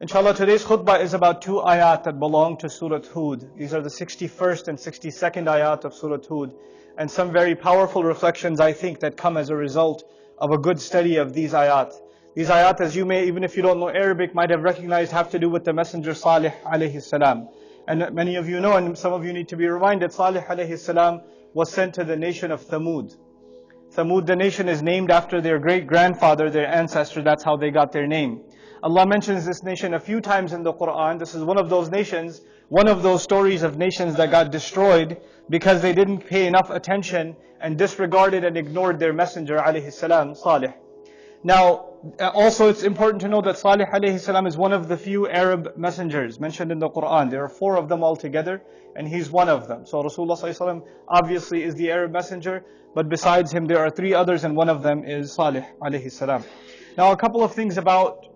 Inshallah, today's khutbah is about two ayat that belong to Surah Hud. These are the 61st and 62nd ayat of Surah Hud. And some very powerful reflections, I think, that come as a result of a good study of these ayat. These ayat, as you may, even if you don't know Arabic, might have recognized, have to do with the Messenger Salih alayhi salam. And many of you know, and some of you need to be reminded, Salih alayhi salam was sent to the nation of Samud. Samud, the nation, is named after their great-grandfather, their ancestor. That's how they got their name. Allah mentions this nation a few times in the Quran. This is one of those nations, one of those stories of nations that got destroyed because they didn't pay enough attention and disregarded and ignored their messenger, alayhi salam, Salih. Now, also it's important to know that Salih alayhi salam is one of the few Arab messengers mentioned in the Quran. There are 4 of them altogether, and he's one of them. So Rasulullah sallallahu alaihi wasallam obviously is the Arab messenger, but besides him there are 3 others, and one of them is Salih alayhi salam. Now, a couple of things about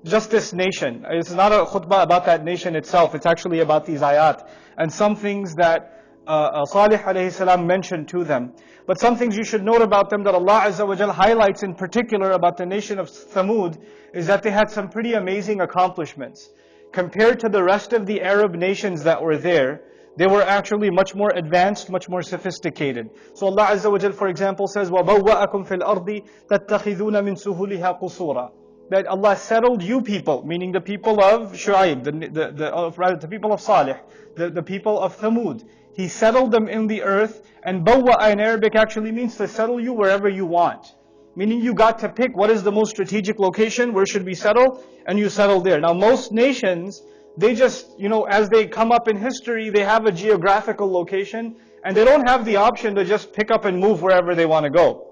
just this nation. It's not a khutbah about that nation itself, it's actually about these ayat. And some things that Salih alayhi salam mentioned to them. But some things you should note about them that Allah Azza wa Jal highlights in particular about the nation of Samud is that they had some pretty amazing accomplishments. Compared to the rest of the Arab nations that were there, they were actually much more advanced, much more sophisticated. So Allah Azza wa Jal, for example, says, وَبَوَّأَكُمْ فِي الْأَرْضِ تَتَّخِذُونَ مِنْ سُهُولِهَا قُصُورًا. That Allah settled you people, meaning the people of Shu'aib, the people of Salih, the people of Thamud. He settled them in the earth, and bawwa in Arabic actually means to settle you wherever you want. Meaning you got to pick what is the most strategic location, where should we settle, and you settle there. Now most nations, they just, as they come up in history, they have a geographical location, and they don't have the option to just pick up and move wherever they want to go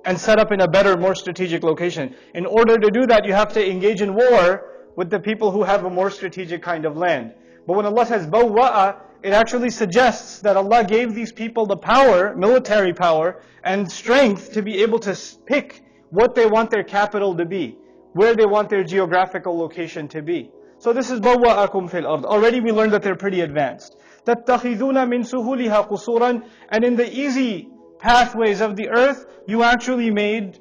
and set up in a better, more strategic location. In order to do that, you have to engage in war with the people who have a more strategic kind of land. But when Allah says bawwa'a, it actually suggests that Allah gave these people the power, military power, and strength to be able to pick what they want their capital to be, where they want their geographical location to be. So this is bawwa'akum fil ard. Already we learned that they're pretty advanced. تَتَّخِذُونَ مِن سُهُولِهَا قُصُورًا. And in the easy pathways of the earth, you actually made,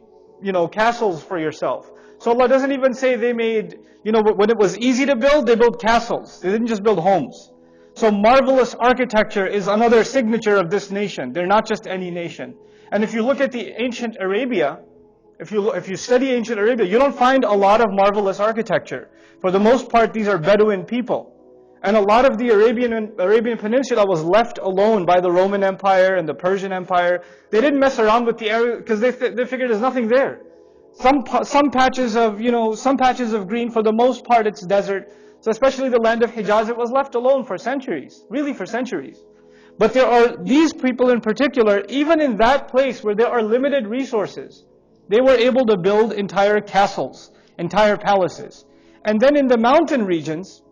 castles for yourself. So Allah doesn't even say they made, when it was easy to build, they built castles. They didn't just build homes. So marvelous architecture is another signature of this nation. They're not just any nation. And if you look at the ancient Arabia, if you study ancient Arabia, you don't find a lot of marvelous architecture. For the most part, these are Bedouin people. And a lot of the Arabian Peninsula was left alone by the Roman Empire and the Persian Empire. They didn't mess around with the area because they figured there's nothing there. Some patches of green. For the most part, it's desert. So especially the land of Hijaz, it was left alone for centuries, really for centuries. But there are these people in particular, even in that place where there are limited resources, they were able to build entire castles, entire palaces. And then in the mountain regions,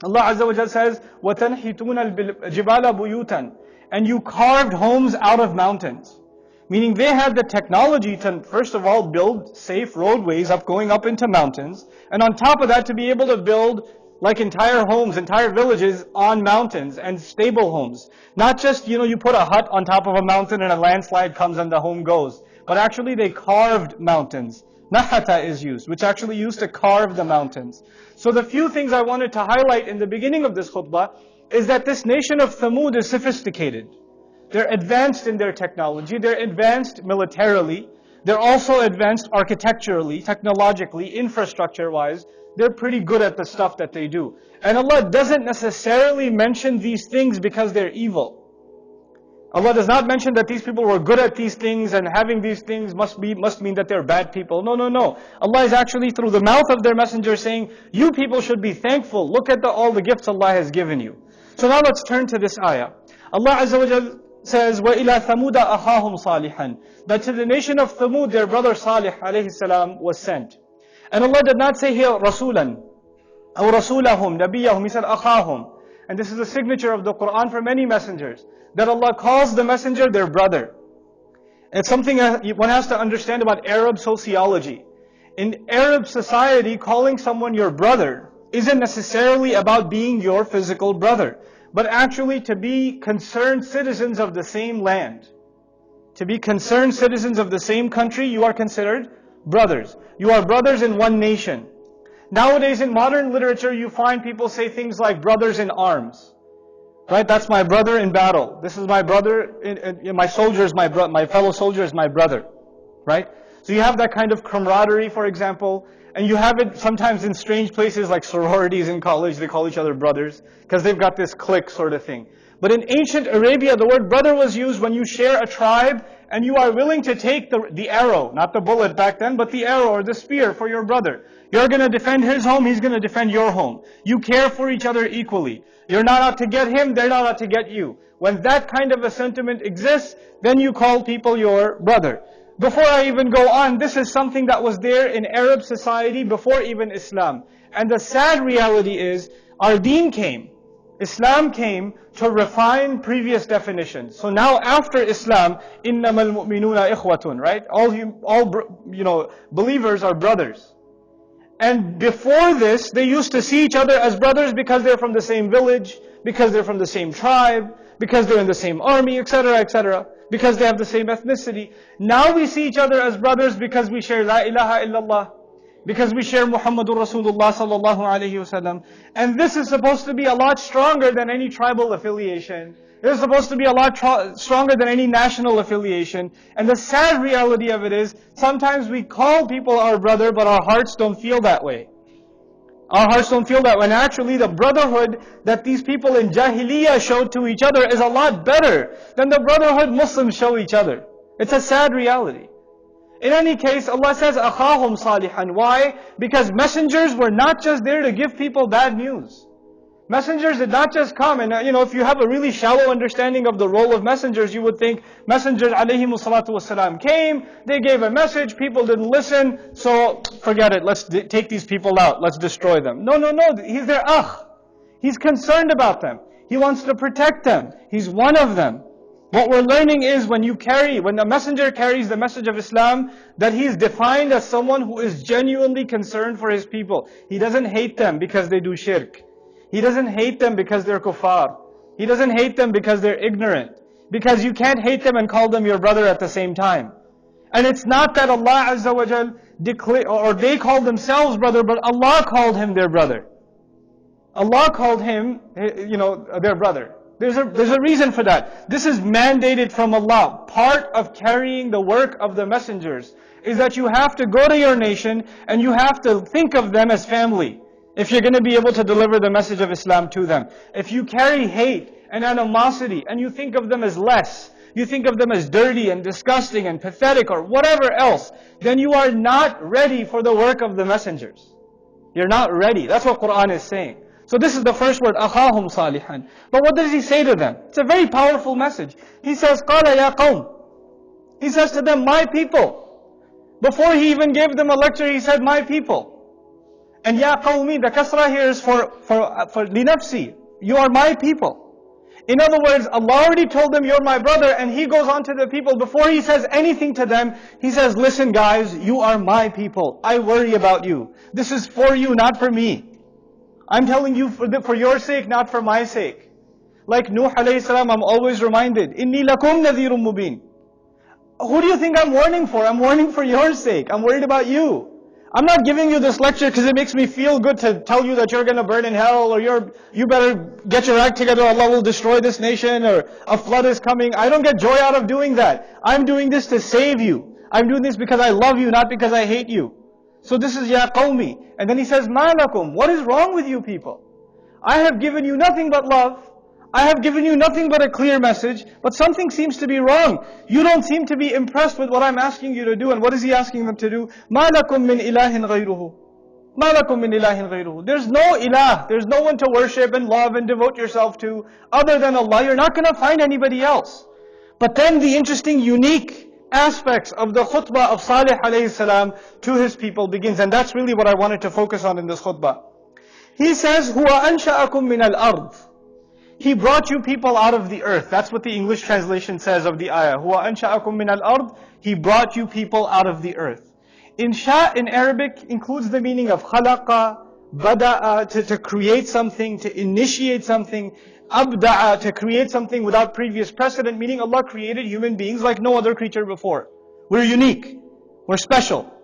Allah Azza wa Jalla says, وَتَنْحِتُونَ الْجِبَالَ بُيُوتًا. And you carved homes out of mountains. Meaning they had the technology to, first of all, build safe roadways going up into mountains. And on top of that, to be able to build like entire homes, entire villages on mountains and stable homes. Not just, you put a hut on top of a mountain and a landslide comes and the home goes. But actually they carved mountains. Nahata is used, which actually used to carve the mountains. So the few things I wanted to highlight in the beginning of this khutbah is that this nation of Thamud is sophisticated. They're advanced in their technology, they're advanced militarily, they're also advanced architecturally, technologically, infrastructure-wise. They're pretty good at the stuff that they do. And Allah doesn't necessarily mention these things because they're evil. Allah does not mention that these people were good at these things and having these things must mean that they're bad people. No. Allah is actually through the mouth of their messenger saying, you people should be thankful. Look at all the gifts Allah has given you. So now let's turn to this ayah. Allah Azza wa Jal says, وَإِلَى ثَمُودَ أَخَاهُمْ صَالِحًا. That to the nation of Thamud, their brother Salih alayhi salam was sent. And Allah did not say here رَسُولًا أو رَسُولَهُمْ نَبِيَّهُمْ. He said أَخَاهُمْ. And this is a signature of the Quran for many messengers, that Allah calls the messenger their brother. It's something one has to understand about Arab sociology. In Arab society, calling someone your brother isn't necessarily about being your physical brother, but actually to be concerned citizens of the same land. To be concerned citizens of the same country, you are considered brothers. You are brothers in one nation. Nowadays in modern literature, you find people say things like brothers in arms. Right? That's my brother in battle. This is my brother, my soldier is my fellow soldier is my brother. Right? So you have that kind of camaraderie, for example, and you have it sometimes in strange places like sororities in college. They call each other brothers because they've got this clique sort of thing. But in ancient Arabia, the word brother was used when you share a tribe and you are willing to take the arrow, not the bullet back then, but the arrow or the spear for your brother. You're going to defend his home, he's going to defend your home. You care for each other equally. You're not out to get him, they're not out to get you. When that kind of a sentiment exists, then you call people your brother. Before I even go on, this is something that was there in Arab society before even Islam. And the sad reality is, our deen came. Islam came to refine previous definitions. So now after Islam, إِنَّمَا الْمُؤْمِنُونَ إِخْوَةٌ, right? All believers are brothers. And before this, they used to see each other as brothers because they're from the same village, because they're from the same tribe, because they're in the same army, etc., etc., because they have the same ethnicity. Now we see each other as brothers because we share La ilaha illallah, because we share Muhammadur Rasulullah sallallahu alayhi wasallam. And this is supposed to be a lot stronger than any tribal affiliation. It is supposed to be a lot stronger than any national affiliation. And the sad reality of it is, sometimes we call people our brother, but our hearts don't feel that way. Our hearts don't feel that way. And actually, the brotherhood that these people in Jahiliyyah showed to each other is a lot better than the brotherhood Muslims show each other. It's a sad reality. In any case, Allah says, أَخَاهُمْ صَالِحًا. Why? Because messengers were not just there to give people bad news. Messengers did not just come, and if you have a really shallow understanding of the role of messengers, you would think messengers alayhimu salatu wasalam came, they gave a message, people didn't listen, so forget it, let's take these people out, let's destroy them. No, he's their akh. He's concerned about them. He wants to protect them. He's one of them. What we're learning is when the messenger carries the message of Islam, that he is defined as someone who is genuinely concerned for his people. He doesn't hate them because they do shirk. He doesn't hate them because they're kuffar. He doesn't hate them because they're ignorant. Because you can't hate them and call them your brother at the same time. And it's not that Allah Azza wa Jal or they called themselves brother, but Allah called him their brother. Allah called him, their brother. There's a reason for that. This is mandated from Allah. Part of carrying the work of the messengers is that you have to go to your nation and you have to think of them as family. If you're going to be able to deliver the message of Islam to them. If you carry hate and animosity and you think of them as less, you think of them as dirty and disgusting and pathetic or whatever else, then you are not ready for the work of the messengers. You're not ready. That's what Quran is saying. So this is the first word, أَخَاهُمْ صَالِحًا. But what does he say to them? It's a very powerful message. He says, قَالَ يَا قَوْمِ. He says to them, my people. Before he even gave them a lecture, he said, my people. And Ya Qawmi, the kasra here is for linafsi. You are my people. In other words, Allah already told them, you're my brother, and He goes on to the people. Before He says anything to them, He says, listen guys, you are my people. I worry about you. This is for you, not for me. I'm telling you for your sake, not for my sake. Like Nuh alayhi salam, I'm always reminded, Inni lakum nadhirun mubin. Who do you think I'm warning for? I'm warning for your sake. I'm worried about you. I'm not giving you this lecture because it makes me feel good to tell you that you're going to burn in hell, or you better get your act together, Allah will destroy this nation, or a flood is coming. I don't get joy out of doing that. I'm doing this to save you. I'm doing this because I love you, not because I hate you. So this is Ya Qawmi. And then he says, Ma lakum. What is wrong with you people? I have given you nothing but love. I have given you nothing but a clear message, but something seems to be wrong. You don't seem to be impressed with what I'm asking you to do. And what is he asking them to do? مَا لَكُم مِّنْ إِلَهٍ غَيْرُهُ. مَا لَكُم مِّنْ إِلَهٍ غَيْرُهُ. There's no ilah. There's no one to worship and love and devote yourself to other than Allah. You're not going to find anybody else. But then the interesting, unique aspects of the khutbah of Salih alayhi salam to his people begins. And that's really what I wanted to focus on in this khutbah. He says, هُوَ أَنْشَأَكُم مِّنَ الْأَرْضِ. He brought you people out of the earth. That's what the English translation says of the ayah. هُوَ أَنْشَأَكُم مِّنَ الْأَرْضِ. He brought you people out of the earth. Insha in Arabic includes the meaning of khalaqa, bada'a, to create something, to initiate something, abda'a, to create something without previous precedent, meaning Allah created human beings like no other creature before. We're unique. We're special.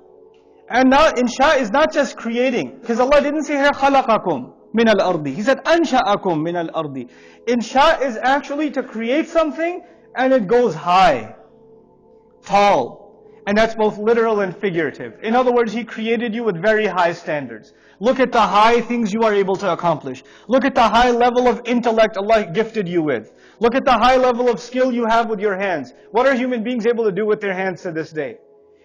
And now insha is not just creating, because Allah didn't say here khalaqakum min al-ardi. He said ansha'akum min al-ardi. Insha is actually to create something and it goes high, tall. And that's both literal and figurative. In other words, He created you with very high standards. Look at the high things you are able to accomplish. Look at the high level of intellect Allah gifted you with. Look at the high level of skill you have with your hands. What are human beings able to do with their hands to this day?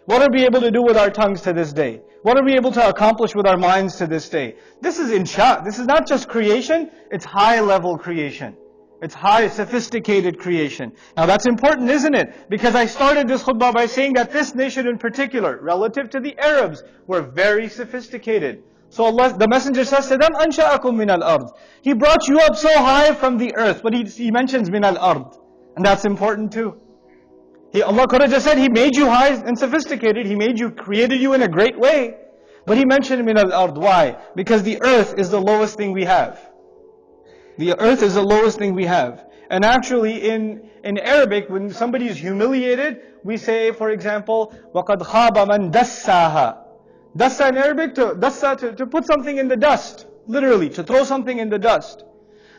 What are we able to do with our tongues to this day? What are we able to accomplish with our minds to this day? This is insha. This is not just creation, it's high level creation. It's high, sophisticated creation. Now that's important, isn't it? Because I started this khutbah by saying that this nation in particular, relative to the Arabs, were very sophisticated. So Allah, the Messenger says to them, "Ansha'akum min al-ard." He brought you up so high from the earth, but He mentions min al-ard. And that's important too. Allah could have just said He made you high and sophisticated. He made you, created you in a great way. But He mentioned min al-ard. Why? Because the earth is the lowest thing we have. The earth is the lowest thing we have. And actually in Arabic, when somebody is humiliated, we say, for example, وَقَدْ خَابَ مَنْ دَسَّاهَا. Dassa in Arabic, to put something in the dust. Literally, to throw something in the dust.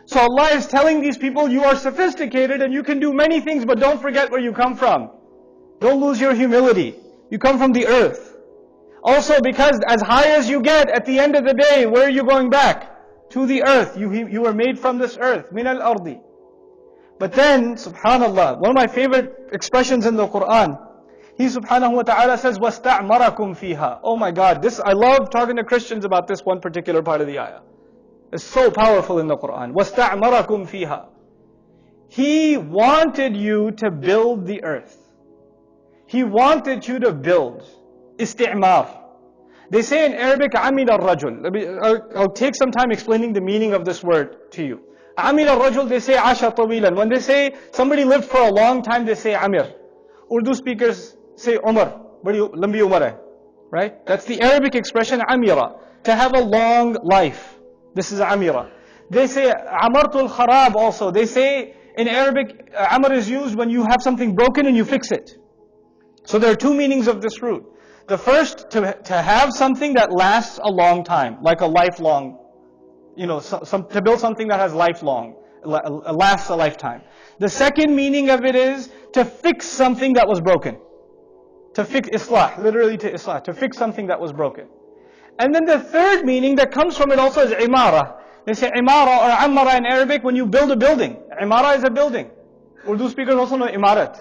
So Allah is telling these people, you are sophisticated and you can do many things, but don't forget where you come from. Don't lose your humility. You come from the earth. Also because as high as you get, at the end of the day, where are you going back? To the earth. You were made from this earth. Min al-ardi. But then, subhanallah, one of my favorite expressions in the Quran, He subhanahu wa ta'ala says, وَاسْتَعْمَرَكُمْ فِيهَا. Oh my God, I love talking to Christians about this one particular part of the ayah. It's so powerful in the Quran. وَاسْتَعْمَرَكُمْ فِيهَا. He wanted you to build the earth. He wanted you to build. Isti'mar. They say in Arabic, عَمِلَ الرَّجُل. I'll take some time explaining the meaning of this word to you. عَمِلَ الرَّجُل, they say عَاشَ طَوِيلًا. When they say somebody lived for a long time, they say Amir. Urdu speakers say Umar. Badi lambi Umar hai. Right? That's the Arabic expression Amira. To have a long life. This is Amira. They say Amartul Kharab also. They say in Arabic, Amr is used when you have something broken and you fix it. So there are two meanings of this root. The first, to have something that lasts a long time, like a lifelong, to build something that has lasts a lifetime. The second meaning of it is to fix something that was broken. To fix islah, literally to islah, to fix something that was broken. And then the third meaning that comes from it also is imara. They say imara or amara in Arabic when you build a building. Imara is a building. Urdu speakers also know imarat.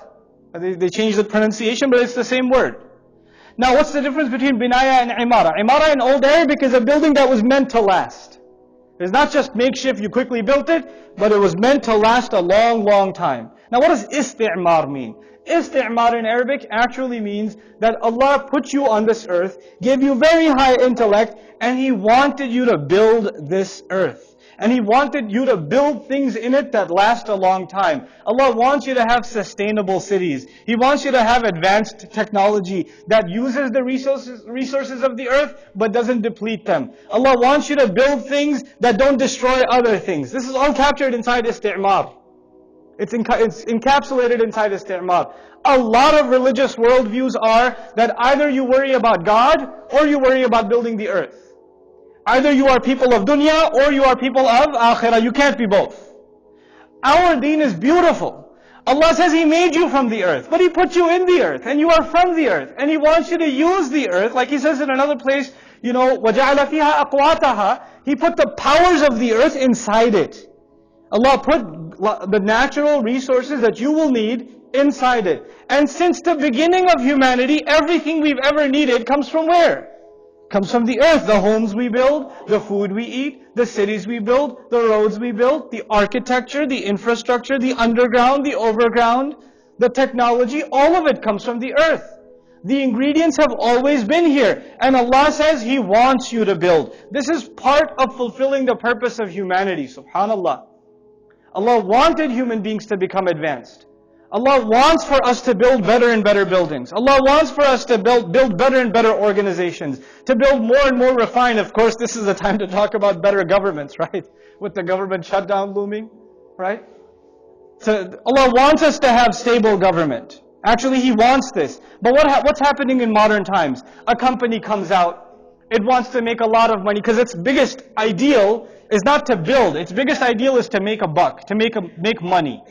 They change the pronunciation, but it's the same word. Now what's the difference between binaya and imara? Imara in Old Arabic is a building that was meant to last. It's not just makeshift, you quickly built it, but it was meant to last a long, long time. Now what does isti'mar mean? Isti'mar in Arabic actually means that Allah put you on this earth, gave you very high intellect, and He wanted you to build this earth. And He wanted you to build things in it that last a long time. Allah wants you to have sustainable cities. He wants you to have advanced technology that uses the resources of the earth but doesn't deplete them. Allah wants you to build things that don't destroy other things. This is all captured inside isti'mar. It's encapsulated inside isti'mar. A lot of religious worldviews are that either you worry about God or you worry about building the earth. Either you are people of dunya or you are people of akhirah. You can't be both. Our deen is beautiful. Allah says He made you from the earth, but He put you in the earth, and you are from the earth, and He wants you to use the earth, like He says in another place, وَجَعَلَ فِيهَا أَقْوَاتَهَا. He put the powers of the earth inside it. Allah put the natural resources that you will need inside it. And since the beginning of humanity, everything we've ever needed comes from where? Comes from the earth. The homes we build, the food we eat, the cities we build, the roads we build, the architecture, the infrastructure, the underground, the overground, the technology, all of it comes from the earth. The ingredients have always been here. And Allah says He wants you to build. This is part of fulfilling the purpose of humanity. Subhanallah. Allah wanted human beings to become advanced. Allah wants for us to build better and better buildings. Allah wants for us to build better and better organizations, to build more and more refined. Of course, this is the time to talk about better governments, right? With the government shutdown looming, right? So Allah wants us to have stable government. Actually, he wants this. But what's happening in modern times? A company comes out, it wants to make a lot of money, because its biggest ideal is not to build. Its biggest ideal is to make a buck, to make money.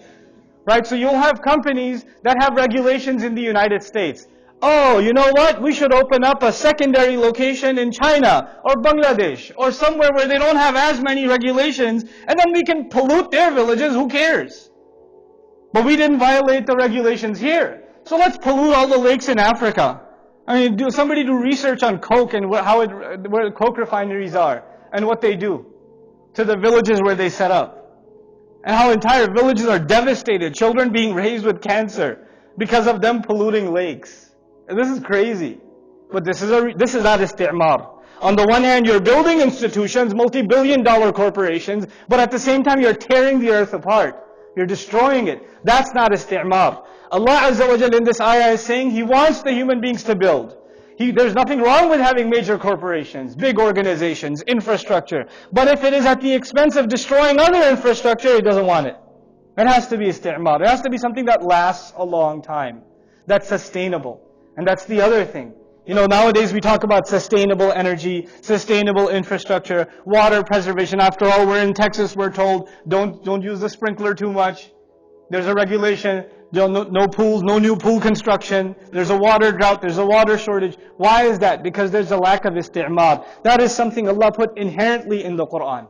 Right? So you'll have companies that have regulations in the United States. Oh, you know what? We should open up a secondary location in China or Bangladesh or somewhere where they don't have as many regulations, and then we can pollute their villages. Who cares? But we didn't violate the regulations here. So let's pollute all the lakes in Africa. I mean, somebody do research on coke and where coke refineries are and what they do to the villages where they set up. And how entire villages are devastated, children being raised with cancer because of them polluting lakes. And this is crazy. But this is not isti'mar. On the one hand, you're building institutions, multi-billion-dollar corporations, but at the same time, you're tearing the earth apart. You're destroying it. That's not isti'mar. Allah Azza wa Jal in this ayah is saying He wants the human beings to build. There's nothing wrong with having major corporations, big organizations, infrastructure. But if it is at the expense of destroying other infrastructure, He doesn't want it. It has to be isti'mar. It has to be something that lasts a long time, that's sustainable. And that's the other thing. You know, nowadays we talk about sustainable energy, sustainable infrastructure, water preservation. After all, we're in Texas, we're told, don't use the sprinkler too much. There's a regulation, no pools, no new pool construction. There's a water drought, there's a water shortage. Why is that? Because there's a lack of isti'mar. That is something Allah put inherently in the Quran.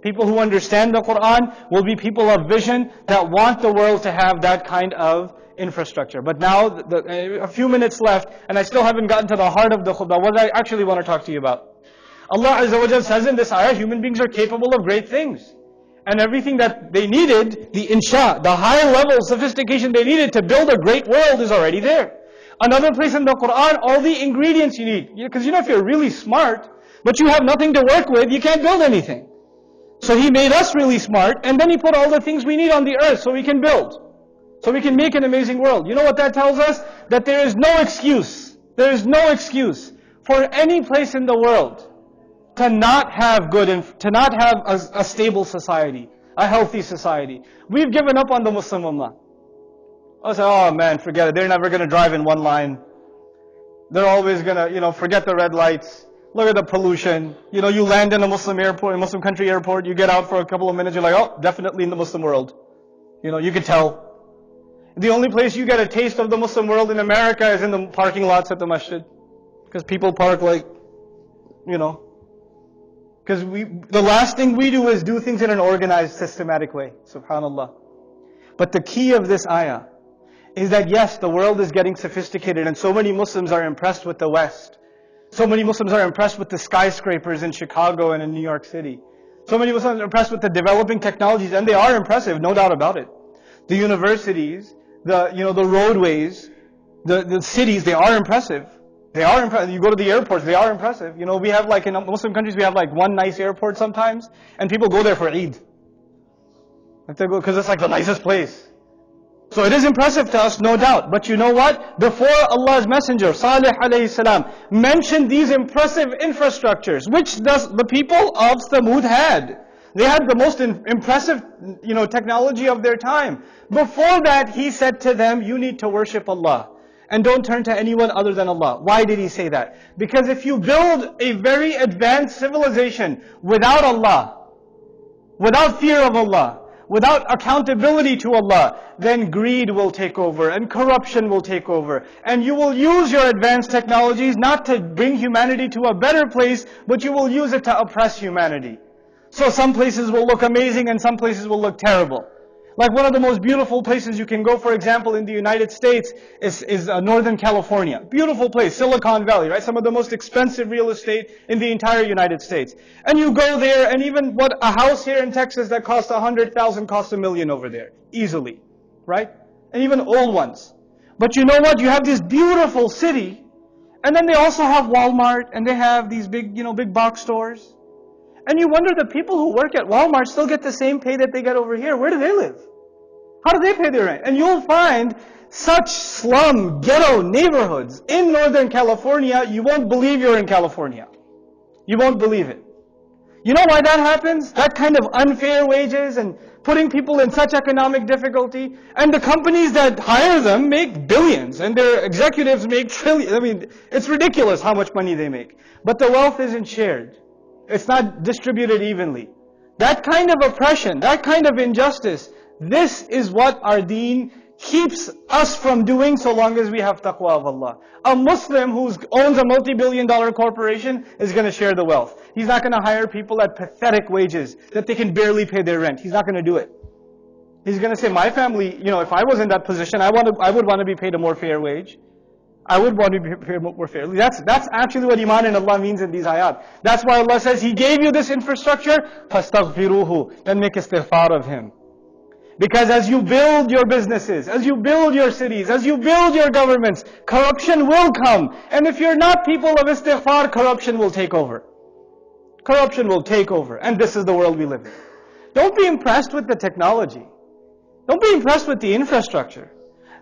People who understand the Quran will be people of vision that want the world to have that kind of infrastructure. But now, a few minutes left, and I still haven't gotten to the heart of the khutbah, what I actually want to talk to you about. Allah Azza wa Jal says in this ayah, human beings are capable of great things. And everything that they needed, the insha, the high level sophistication they needed to build a great world is already there. Another place in the Quran, all the ingredients you need. Because if you're really smart, but you have nothing to work with, you can't build anything. So He made us really smart, and then He put all the things we need on the earth so we can build. So we can make an amazing world. You know what that tells us? That there is no excuse. There is no excuse for any place in the world to not have to not have a stable society, a healthy society. We've given up on the Muslim Ummah. I say, oh man, forget it. They're never going to drive in one line. They're always going to, forget the red lights. Look at the pollution. You land in a Muslim airport, a Muslim country airport, you get out for a couple of minutes, you're like, oh, definitely in the Muslim world. You can tell. The only place you get a taste of the Muslim world in America is in the parking lots at the masjid. Because people park because the last thing we do is do things in an organized, systematic way. Subhanallah. But the key of this ayah is that yes, the world is getting sophisticated and so many Muslims are impressed with the West. So many Muslims are impressed with the skyscrapers in Chicago and in New York City. So many Muslims are impressed with the developing technologies, and they are impressive, no doubt about it. The universities, the roadways, the cities, they are impressive. They are impressive. You go to the airports, they are impressive. We have in Muslim countries, we have one nice airport sometimes, and people go there for Eid. Because it's the nicest place. So it is impressive to us, no doubt. But you know what? Before Allah's Messenger, Salih alayhi salam, mentioned these impressive infrastructures, which the people of Samud had. They had the most impressive, technology of their time. Before that, He said to them, you need to worship Allah. And don't turn to anyone other than Allah. Why did He say that? Because if you build a very advanced civilization without Allah, without fear of Allah, without accountability to Allah, then greed will take over and corruption will take over. And you will use your advanced technologies not to bring humanity to a better place, but you will use it to oppress humanity. So some places will look amazing and some places will look terrible. Like one of the most beautiful places you can go, for example, in the United States is Northern California. Beautiful place, Silicon Valley, right? Some of the most expensive real estate in the entire United States. And you go there, and even a house here in Texas that costs $100,000 costs $1 million over there, easily, right? And even old ones. But you know what? You have this beautiful city, and then they also have Walmart, and they have these big box stores. And you wonder, the people who work at Walmart still get the same pay that they get over here. Where do they live? How do they pay their rent? And you'll find such slum, ghetto neighborhoods in Northern California, you won't believe you're in California. You won't believe it. You know why that happens? That kind of unfair wages and putting people in such economic difficulty. And the companies that hire them make billions and their executives make trillions. I mean, it's ridiculous how much money they make. But the wealth isn't shared. It's not distributed evenly. That kind of oppression, that kind of injustice, this is what our deen keeps us from doing so long as we have taqwa of Allah. A Muslim who owns a multi-billion-dollar corporation is going to share the wealth. He's not going to hire people at pathetic wages that they can barely pay their rent. He's not going to do it. He's going to say, my family, if I was in that position, I would want to be paid a more fair wage. I would want to be paid more fairly. That's actually what Iman in Allah means in these ayat. That's why Allah says, He gave you this infrastructure, فَاسْتَغْفِرُوهُ, then make istighfar of Him. Because as you build your businesses, as you build your cities, as you build your governments, corruption will come. And if you're not people of istighfar, corruption will take over. Corruption will take over. And this is the world we live in. Don't be impressed with the technology. Don't be impressed with the infrastructure.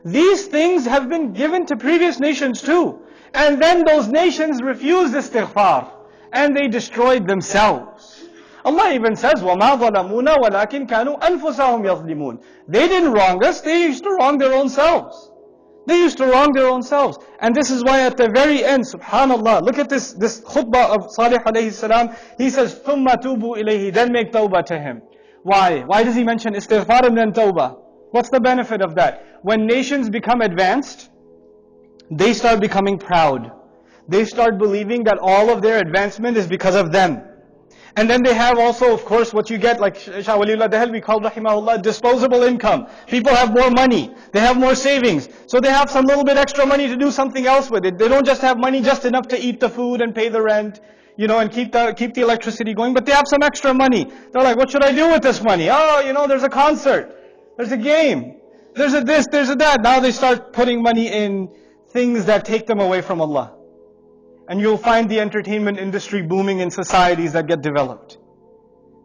These things have been given to previous nations too. And then those nations refused istighfar. And they destroyed themselves. Allah even says, وَمَا ظَلَمُونَ وَلَكِنْ كَانُوا أَنفُسَهُمْ يَظْلِمُونَ. They didn't wrong us, they used to wrong their own selves. They used to wrong their own selves. And this is why at the very end, subhanallah, look at this khutbah of Salih alayhi salam. He says, ثُمَّ تُوبُوا إِلَيْهِ, then make tawbah to Him. Why? Why does He mention istighfar and then tawbah? What's the benefit of that? When nations become advanced, they start becoming proud. They start believing that all of their advancement is because of them. And then they have also, of course, what you get, like Shah Waliullah Dahelvi called rahimahullah, disposable income. People have more money. They have more savings. So they have some little bit extra money to do something else with it. They don't just have money just enough to eat the food and pay the rent, and keep the electricity going, but they have some extra money. They're like, what should I do with this money? Oh, there's a concert. There's a game. There's a this, there's a that. Now they start putting money in things that take them away from Allah. And you'll find the entertainment industry booming in societies that get developed.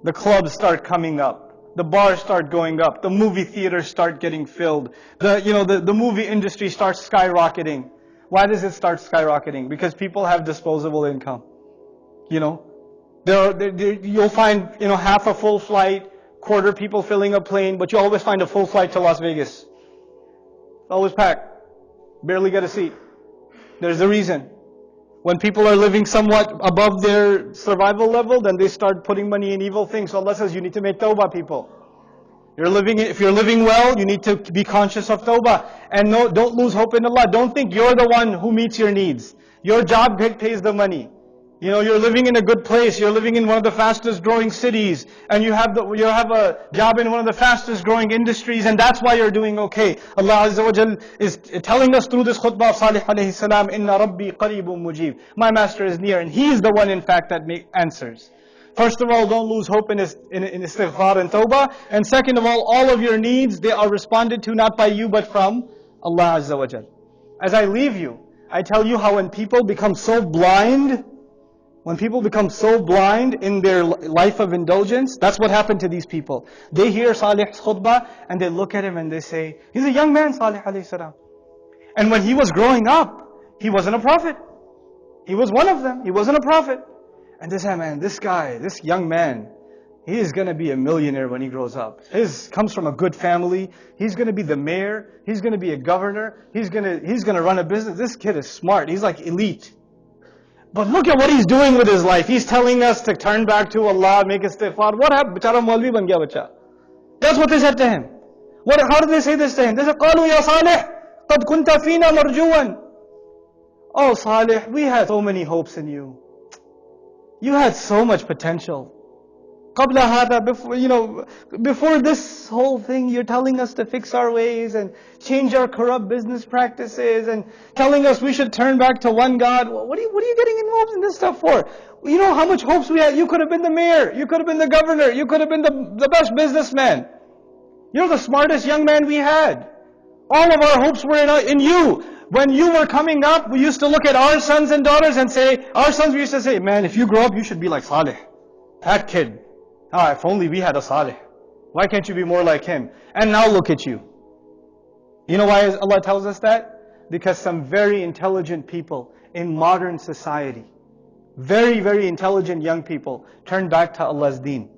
The clubs start coming up. The bars start going up. The movie theaters start getting filled. The movie industry starts skyrocketing. Why does it start skyrocketing? Because people have disposable income. You'll find, half a full flight, quarter people filling a plane, but you always find a full flight to Las Vegas. It's always packed. Barely get a seat. There's a reason. When people are living somewhat above their survival level, then they start putting money in evil things. So Allah says, you need to make tawbah, people. If you're living well, you need to be conscious of tawbah. And don't lose hope in Allah. Don't think you're the one who meets your needs. Your job pays the money. You're living in a good place. You're living in one of the fastest growing cities. And you have a job in one of the fastest growing industries. And that's why you're doing okay. Allah Azza wa Jal is telling us through this khutbah of Salih alayhi salam, Inna Rabbi qareebun mujib. My master is near. And He is the one in fact that answers. First of all, don't lose hope in istighfar and tawbah. And second of all of your needs, they are responded to not by you but from Allah Azza wa Jal. As I leave you, I tell you how when people become so blind in their life of indulgence, that's what happened to these people. They hear Salih's khutbah and they look at him and they say, he's a young man, Salih alayhi salam. And when he was growing up, he wasn't a prophet. He was one of them. He wasn't a prophet. And they say, man, this young man, he is going to be a millionaire when he grows up. He comes from a good family. He's going to be the mayor. He's going to be a governor. He's going to run a business. This kid is smart. He's like elite. But look at what he's doing with his life. He's telling us to turn back to Allah, make istighfar. What happened? Bichara Maulvi ban gaya bacha. That's what they said to him. How did they say this to him? They said, قَالُوا يَا صَالِحْ قَدْ كُنْتَ فِينَا مَرْجُوًا. Oh Salih, we had so many hopes in you. You had so much potential. قَبْلَ هَذَا, before this whole thing, you're telling us to fix our ways and change our corrupt business practices and telling us we should turn back to one God. What are you getting involved in this stuff for? You know how much hopes we had? You could have been the mayor. You could have been the governor. You could have been the best businessman. You're the smartest young man we had. All of our hopes were in you. When you were coming up, we used to look at our sons and daughters and say, we used to say, man, if you grow up, you should be like Salih. That kid. If only we had a Salih. Why can't you be more like him? And now look at you. You know why Allah tells us that? Because some very intelligent people in modern society, very, very intelligent young people turn back to Allah's deen.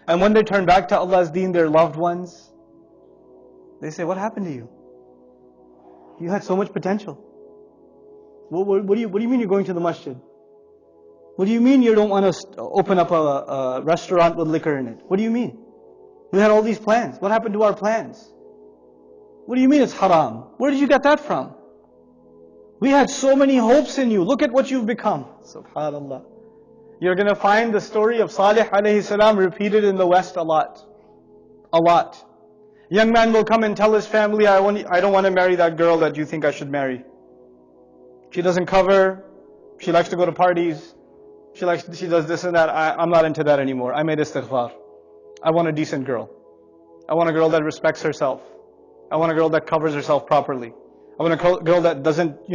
And when they turn back to Allah's deen, their loved ones, they say, what happened to you? You had so much potential. What do you mean you're going to the masjid? What do you mean you don't want to open up a restaurant with liquor in it? What do you mean? We had all these plans. What happened to our plans? What do you mean it's haram? Where did you get that from? We had so many hopes in you. Look at what you've become. Subhanallah. You're going to find the story of Salih alayhi salam repeated in the West a lot. A lot. Young man will come and tell his family, I don't want to marry that girl that you think I should marry. She doesn't cover. She likes to go to parties. She does this and that. I'm not into that anymore. I made istighfar. I want a decent girl. I want a girl that respects herself. I want a girl that covers herself properly. I want a girl that doesn't,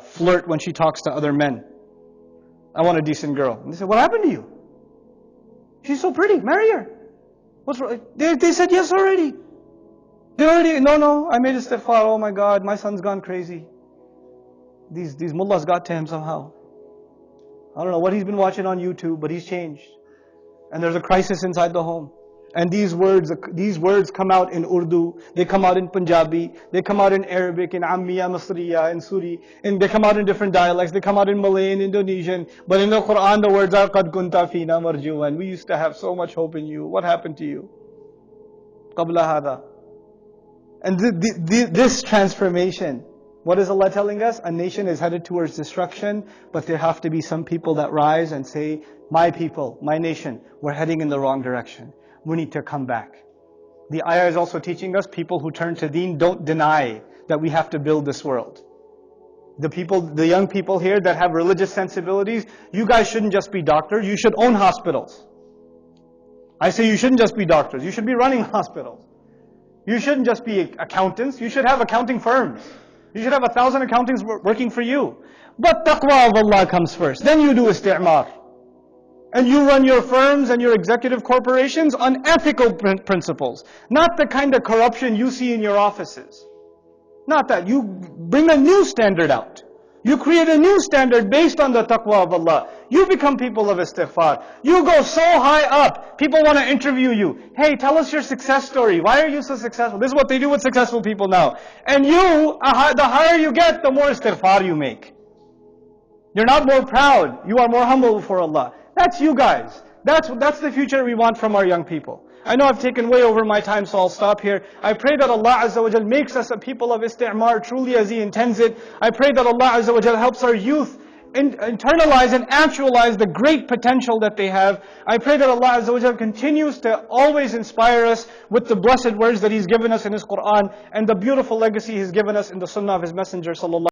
flirt when she talks to other men. I want a decent girl. And they said, what happened to you? She's so pretty. Marry her. What's wrong? They said yes already. No, I made istighfar. Oh my God, my son's gone crazy. These mullahs got to him somehow. I don't know what he's been watching on YouTube, but he's changed. And there's a crisis inside the home. And these words come out in Urdu, they come out in Punjabi, they come out in Arabic, in Ammiya, Masriya, in Suri, and they come out in different dialects, they come out in Malay and Indonesian. But in the Quran, the words are قَدْ كُنْتَ فِينَا مَرْجُوًا. We used to have so much hope in you. What happened to you? قَبْلَ هَذَا. And this transformation, what is Allah telling us? A nation is headed towards destruction, but there have to be some people that rise and say, my people, my nation, we're heading in the wrong direction. We need to come back. The ayah is also teaching us, people who turn to deen don't deny that we have to build this world. The young people here that have religious sensibilities, you guys shouldn't just be doctors, you should own hospitals. I say you shouldn't just be doctors, you should be running hospitals. You shouldn't just be accountants, you should have accounting firms. You should have 1,000 accountants working for you. But taqwa of Allah comes first. Then you do isti'mar. And you run your firms and your executive corporations on ethical principles. Not the kind of corruption you see in your offices. Not that. You bring a new standard out. You create a new standard based on the taqwa of Allah. You become people of istighfar. You go so high up, people want to interview you. Hey, tell us your success story. Why are you so successful? This is what they do with successful people now. And you, the higher you get, the more istighfar you make. You're not more proud. You are more humble before Allah. That's you guys. That's the future we want from our young people. I know I've taken way over my time, so I'll stop here. I pray that Allah Azza wa Jal makes us a people of isti'mar truly as He intends it. I pray that Allah Azza wa Jal helps our youth internalize and actualize the great potential that they have. I pray that Allah Azza wa Jal continues to always inspire us with the blessed words that He's given us in His Quran and the beautiful legacy He's given us in the Sunnah of His Messenger sallallahu